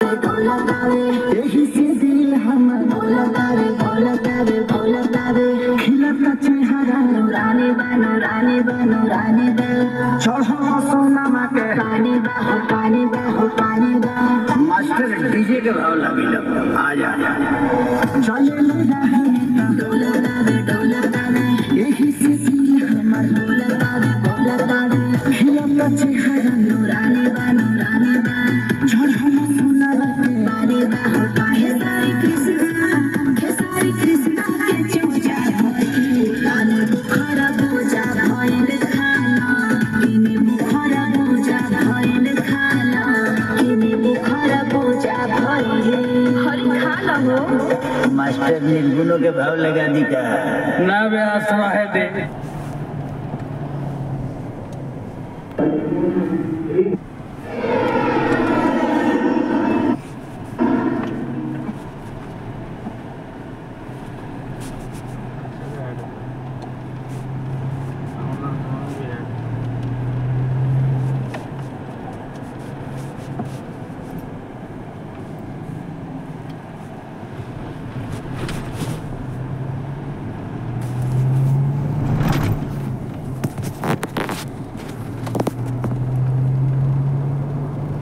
यही से दिल हमर बोलता रे खिलता चेहरा नूरानी बा चढ़ो सोनमा के पानी बा मास्टर डीजे के भाव लगी आ जा चले डोलता रे यही से दिल हमर बोलता रे खिलता चेहरा नूरानी बा चढ़ो सोनमा के पानी बा खेसारी कृष्णा के चूजा पानी बुखारा पूजा भइल खाना किने बुखारा पूजा भइल खाना किने बुखारा पूजा भइल हरि खाना हो मास्टर निर्गुणों के भाव लगा दी का ना बे आसवा है दे